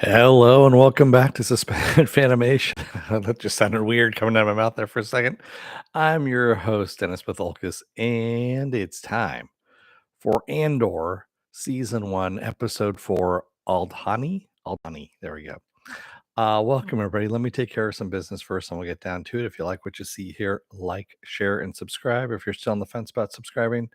Hello and welcome back to Suspended Fanimation. That just sounded weird coming out of my mouth there for a second. I'm your host, Dennis Bithoulkas, and it's time for Andor Season 1, Episode 4, Aldhani. Aldhani, there we go. Welcome, everybody. Let me take care of some business first, and we'll get down to it. If you like what you see here, like, share, and subscribe. If you're still on the fence about subscribing,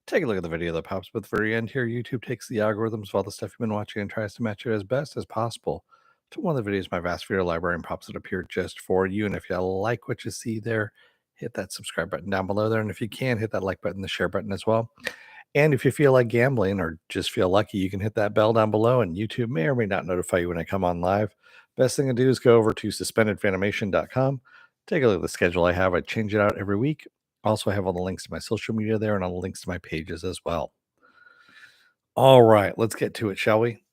take a look at the video that pops up at the very end here. YouTube takes the algorithms of all the stuff you've been watching and tries to match it as best as possible to one of the videos in my vast video library and pops it up here just for you. And if you like what you see there, hit that subscribe button down below there. And if you can, hit that like button, the share button as well. And if you feel like gambling or just feel lucky, you can hit that bell down below and YouTube may or may not notify you when I come on live. Best thing to do is go over to suspendedfanimation.com. Take a look at the schedule I have. I change it out every week. Also, I have all the links to my social media there and all the links to my pages as well. All right, let's get to it, shall we?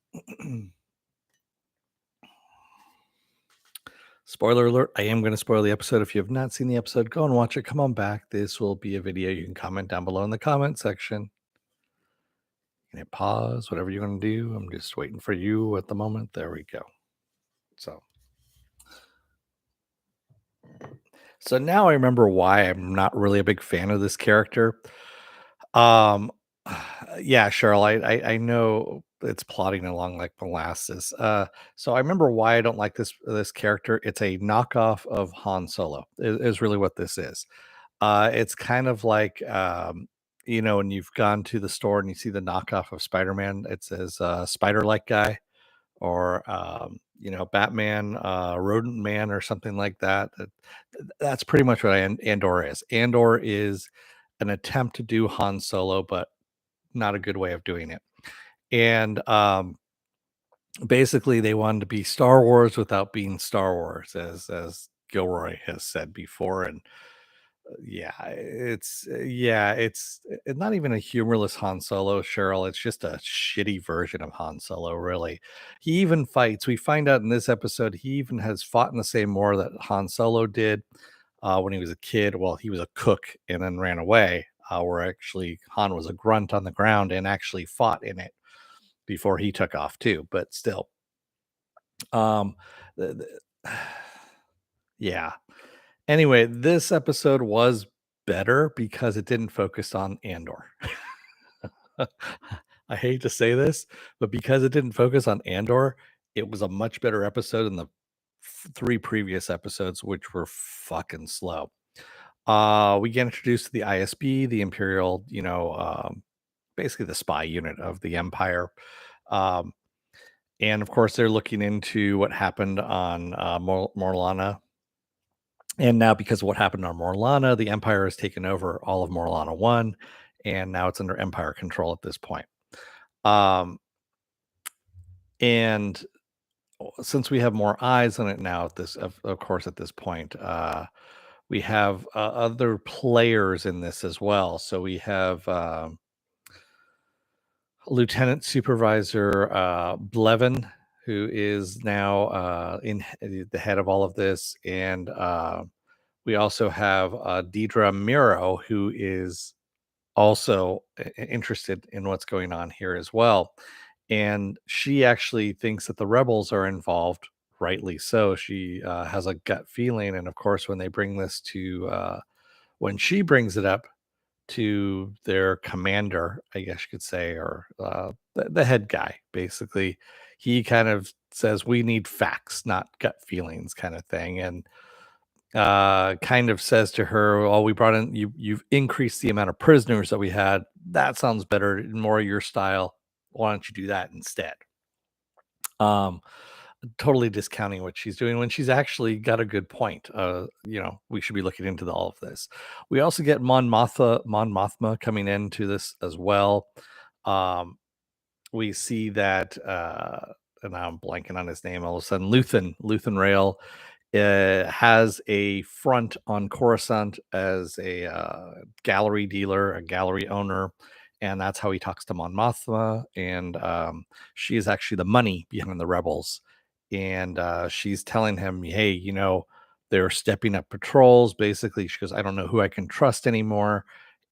Spoiler alert, I am going to spoil the episode. If you have not seen the episode, go and watch it. Come on back. This will be a video. You can comment down below in the comment section. You can hit pause, whatever you're going to do. I'm just waiting for you at the moment. There we go. So now I remember why I'm not really a big fan of this character. Um, yeah, Cheryl, I know it's plodding along like molasses. So I remember why I don't like this character. It's a knockoff of Han Solo. Is really what this is. It's kind of like when you've gone to the store and you see the knockoff of Spider-Man. It says spider-like guy or Batman, Rodent Man, or something like that. That's pretty much what Andor is. Andor is an attempt to do Han Solo, but not a good way of doing it. And basically, they wanted to be Star Wars without being Star Wars, as Gilroy has said before. And it's not even a humorless Han Solo, Cheryl. It's just a shitty version of Han Solo, really. He even fights. We find out in this episode he even has fought in the same war that Han Solo did when he was a kid. Well, he was a cook and then ran away. Where actually Han was a grunt on the ground and actually fought in it before he took off too. But still, um, yeah. Anyway, this episode was better because it didn't focus on Andor. I hate to say this, but because it didn't focus on Andor, it was a much better episode than the three previous episodes, which were fucking slow. We get introduced to the ISB, the Imperial, basically the spy unit of the Empire. Um, and of course, they're looking into what happened on Morlana. And now, because of what happened on Morlana, the Empire has taken over all of Morlana 1, and now it's under Empire control at this point. Um, and since we have more eyes on it now, of course, at this point, we have other players in this as well. So we have Lieutenant Supervisor Blevin, who is now in the head of all of this, and we also have Deidre Miro, who is also interested in what's going on here as well. And she actually thinks that the rebels are involved, rightly so. She has a gut feeling. And of course, when she brings it up to their commander, I guess you could say, or the head guy, basically, he kind of says, we need facts, not gut feelings, kind of thing. And kind of says to her, "Oh, we brought in you've increased the amount of prisoners that we had. That sounds better, more your style. Why don't you do that instead?" Um, totally discounting what she's doing when she's actually got a good point. We should be looking into all of this. We also get Mon Mothma coming into this as well. Um, we see that, and now I'm blanking on his name. All of a sudden, Luthen Rail has a front on Coruscant as a gallery dealer, a gallery owner, and that's how he talks to Mon Mothma. And she is actually the money behind the rebels, and she's telling him, "Hey, they're stepping up patrols." Basically, she goes, "I don't know who I can trust anymore,"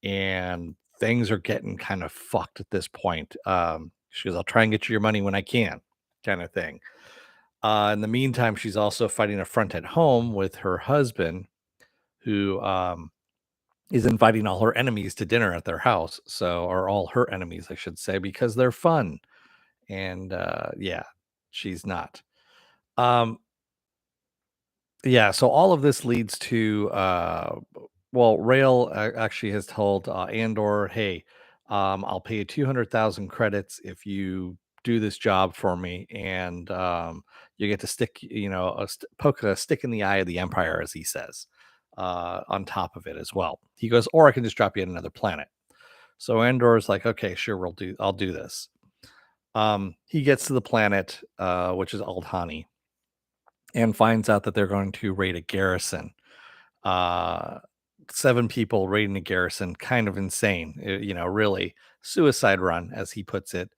and things are getting kind of fucked at this point. She goes, "I'll try and get you your money when I can," kind of thing. In the meantime, she's also fighting a front at home with her husband, who is inviting all her enemies to dinner at their house. So, or all her enemies, I should say, because they're fun. And yeah, she's not. Um, yeah, so all of this leads to well, Rail actually has told Andor, "Hey, I'll pay you 200,000 credits if you do this job for me, and you get to stick, poke a stick in the eye of the Empire," as he says, on top of it as well. He goes, "Or I can just drop you at another planet." So Andor's like, "Okay, sure, I'll do this." He gets to the planet, which is Aldhani, and finds out that they're going to raid a garrison. Uh, 7 people raiding a garrison, kind of insane. Really suicide run, as he puts it.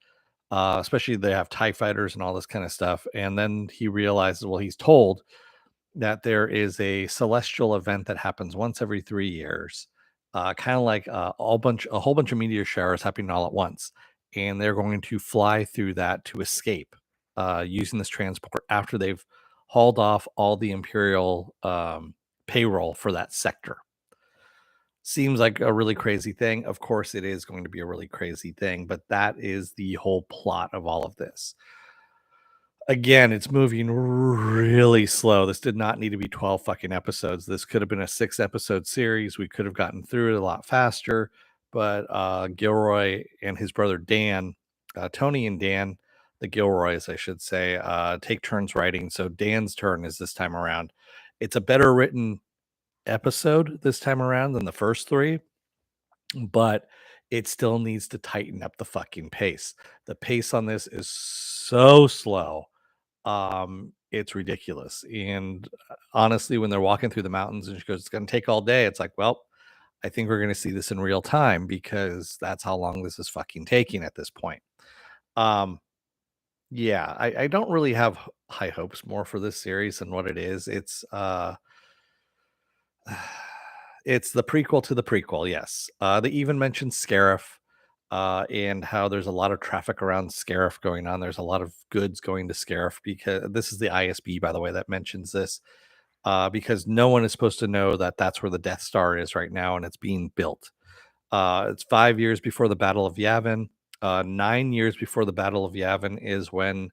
Especially they have TIE fighters and all this kind of stuff. And then he realizes, well, he's told that there is a celestial event that happens once every 3 years, kind of like a whole bunch of meteor showers happening all at once, and they're going to fly through that to escape using this transport after they've hauled off all the Imperial payroll for that sector. Seems like a really crazy thing. Of course, it is going to be a really crazy thing, but that is the whole plot of all of this. Again, it's moving really slow. This did not need to be 12 fucking episodes. This could have been a 6-episode series. We could have gotten through it a lot faster, but Gilroy and his brother Dan, Tony and Dan, the Gilroys, I should say, take turns writing. So Dan's turn is this time around. It's a better written episode this time around than the first 3, but it still needs to tighten up the fucking pace. The pace on this is so slow, it's ridiculous. And honestly, when they're walking through the mountains and she goes, "It's going to take all day," it's like, well, I think we're going to see this in real time, because that's how long this is fucking taking at this point. um yeah, I don't really have high hopes more for this series than what it is. It's the prequel to the prequel, yes. They even mentioned Scarif, and how there's a lot of traffic around Scarif going on. There's a lot of goods going to Scarif, because this is the ISB, by the way, that mentions this, because no one is supposed to know that that's where the Death Star is right now, and it's being built. It's 5 years before the Battle of Yavin. 9 years before the Battle of Yavin is when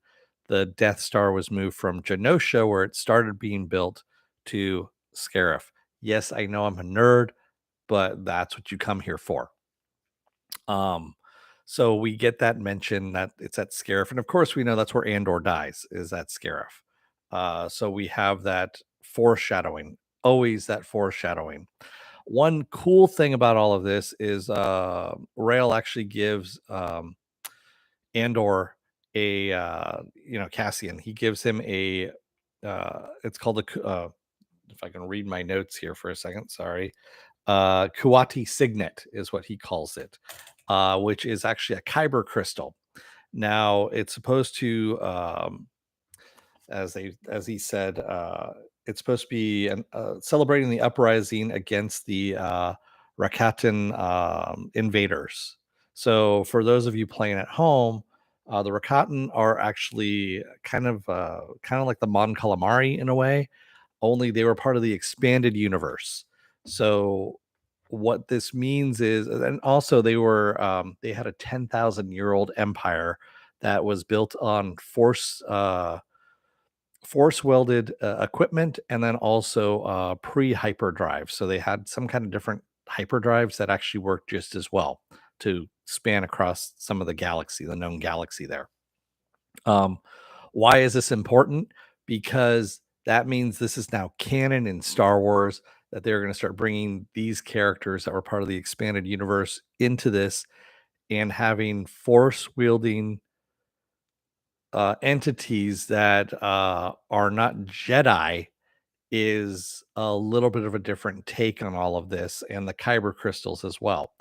the Death Star was moved from Genosha, where it started being built, to Scarif. Yes, I know I'm a nerd, but that's what you come here for. Um, so we get that mention that it's at Scarif, and of course we know that's where Andor dies, is at Scarif. So we have that foreshadowing, always that foreshadowing. One cool thing about all of this is Rail actually gives Andor Cassian. He gives him a it's called if I can read my notes here for a second, sorry. Kuwati Signet is what he calls it, which is actually a Kyber crystal. Now it's supposed to, as he said, it's supposed to be celebrating the uprising against the Rakatan invaders. So for those of you playing at home, the Rakatan are actually kind of like the Mon Calamari in a way, only they were part of the expanded universe. So what this means is, and also they had a 10,000-year-old empire that was built on force welded equipment, and then also pre hyperdrive. So they had some kind of different hyperdrives that actually worked just as well to span across some of the galaxy, the known galaxy there. um why is this important? Because that means this is now canon in Star Wars, that they're going to start bringing these characters that were part of the expanded universe into this, and having force wielding entities that are not Jedi is a little bit of a different take on all of this, and the Kyber crystals as well.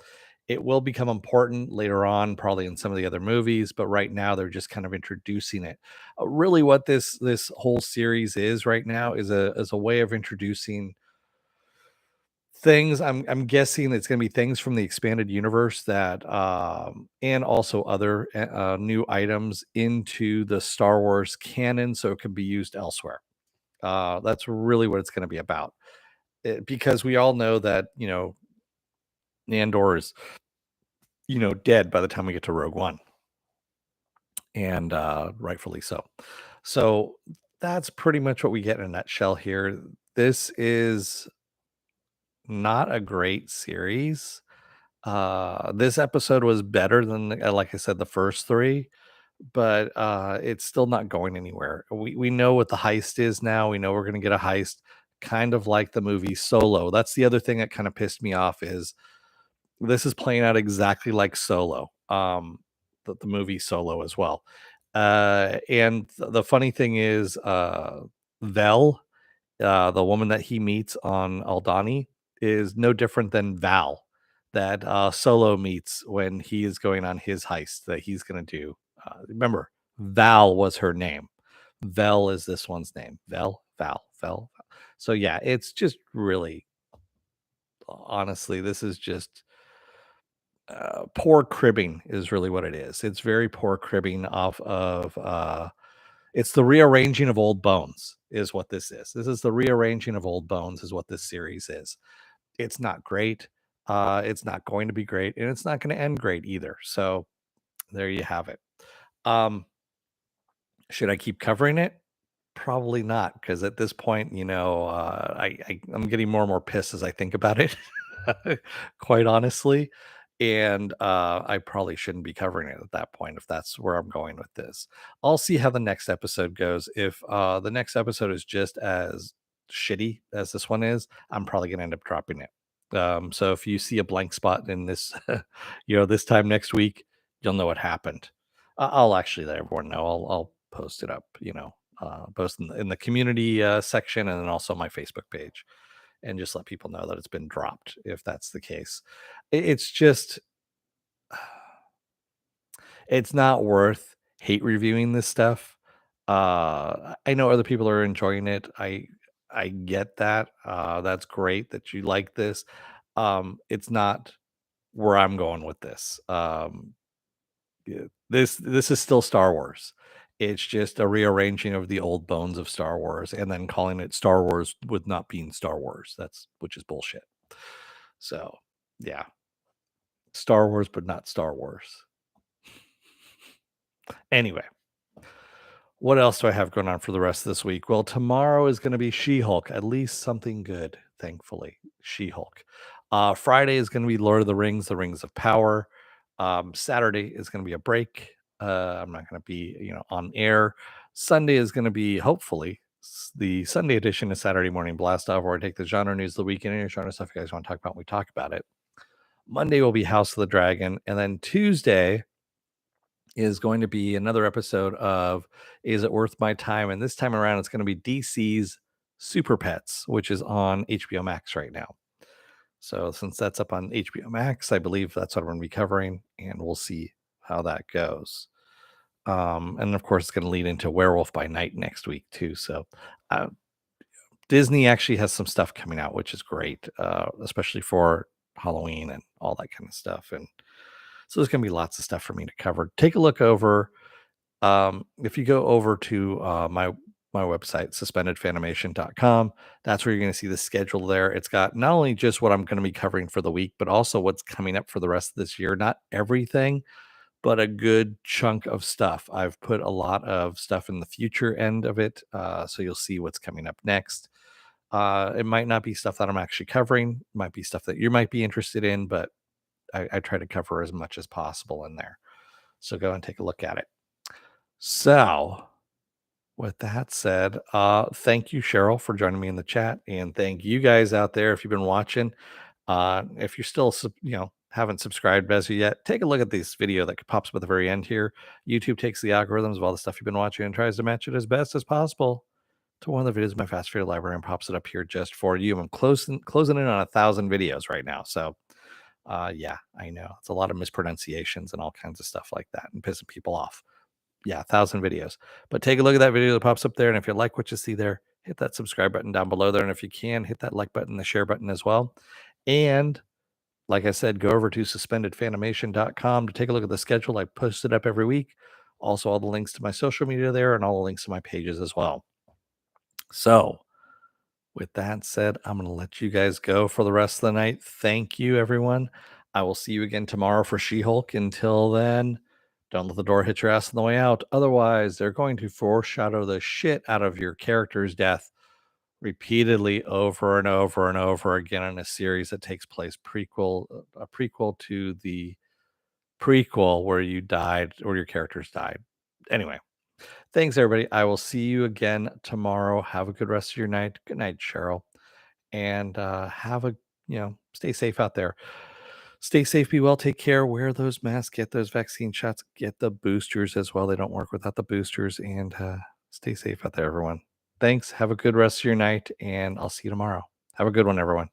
It will become important later on, probably in some of the other movies, but right now they're just kind of introducing it. Really, what this whole series is right now is a way of introducing things. I'm guessing it's going to be things from the expanded universe that and also other new items into the Star Wars canon, so it could be used elsewhere. That's really what it's going to be about. Because we all know that Andor is dead by the time we get to Rogue One, and rightfully so. So that's pretty much what we get in a nutshell here. This is not a great series. This episode was better than, like I said, the first three, but it's still not going anywhere. We know what the heist is now. We know we're going to get a heist, kind of like the movie Solo. That's the other thing that kind of pissed me off is this is playing out exactly like Solo, the movie Solo as well. And the funny thing is, Vel, the woman that he meets on Aldhani, is no different than Val that Solo meets when he is going on his heist that he's going to do. Remember, Val was her name. Vel is this one's name. Val. So yeah, it's just really, honestly, this is just poor cribbing is really what it is. It's very poor cribbing off of it's the rearranging of old bones is what this is. This is the rearranging of old bones is what this series is. It's not great. It's not going to be great, and it's not going to end great either. So there you have it. Should I keep covering it? Probably not, because at this point, I'm getting more and more pissed as I think about it, quite honestly. And I probably shouldn't be covering it at that point if that's where I'm going with this. I'll see how the next episode goes. If the next episode is just as shitty as this one is, I'm probably going to end up dropping it. So if you see a blank spot in this, this time next week, you'll know what happened. I'll actually let everyone know. I'll post it up, post in the community section, and then also my Facebook page, and just let people know that it's been dropped if that's the case. It's just, it's not worth hate reviewing this stuff. I know other people are enjoying it. I get that. That's great that you like this. It's not where I'm going with this. Yeah, this is still Star Wars. It's just a rearranging of the old bones of Star Wars and then calling it Star Wars with not being Star Wars. Which is bullshit. So, yeah, Star Wars but not Star Wars. Anyway, what else do I have going on for the rest of this week? Well, tomorrow is going to be She-Hulk, at least something good, thankfully. She-Hulk. Friday is going to be Lord of the Rings of Power. Saturday is going to be a break. I'm not going to be, on air. Sunday is going to be, hopefully, the Sunday edition of Saturday Morning Blast Off, where I take the genre news of the week and any genre stuff you guys want to talk about. We talk about it. Monday will be House of the Dragon, and then Tuesday is going to be another episode of Is It Worth My Time? And this time around, it's going to be DC's Super Pets, which is on HBO Max right now. So since that's up on HBO Max, I believe that's what I'm going to be covering, and we'll see how that goes. And of course, it's going to lead into Werewolf by Night next week too. So Disney actually has some stuff coming out, which is great, especially for Halloween and all that kind of stuff. And so there's going to be lots of stuff for me to cover. Take a look over. If you go over to my website, suspendedfanimation.com, that's where you're going to see the schedule there. It's got not only just what I'm going to be covering for the week, but also what's coming up for the rest of this year. Not everything, but a good chunk of stuff. I've put a lot of stuff in the future end of it. So you'll see what's coming up next. It might not be stuff that I'm actually covering. It might be stuff that you might be interested in, but I try to cover as much as possible in there. So go and take a look at it. So, with that said, thank you, Cheryl, for joining me in the chat, and thank you guys out there if you've been watching. If you're still, haven't subscribed as of yet, take a look at this video that pops up at the very end here. YouTube takes the algorithms of all the stuff you've been watching and tries to match it as best as possible to one of the videos in my fast food library and pops it up here just for you. I'm closing in on 1,000 videos right now, so yeah, I know it's a lot of mispronunciations and all kinds of stuff like that and pissing people off. Yeah, 1,000 videos. But take a look at that video that pops up there. And if you like what you see there, hit that subscribe button down below there. And if you can, hit that like button, the share button as well. And like I said, go over to suspendedfanimation.com to take a look at the schedule. I post it up every week. Also, all the links to my social media there and all the links to my pages as well. So, with that said, I'm going to let you guys go for the rest of the night. Thank you, everyone. I will see you again tomorrow for She-Hulk. Until then, don't let the door hit your ass on the way out. Otherwise, they're going to foreshadow the shit out of your character's death repeatedly over and over and over again in a series that takes place a prequel to the prequel where you died or your characters died. Anyway, thanks everybody. I will see you again tomorrow. Have a good rest of your night. Good night, Cheryl. And stay safe out there. Stay safe, be well, take care, wear those masks, get those vaccine shots, get the boosters as well. They don't work without the boosters. And stay safe out there, everyone. Thanks. Have a good rest of your night, and I'll see you tomorrow. Have a good one, everyone.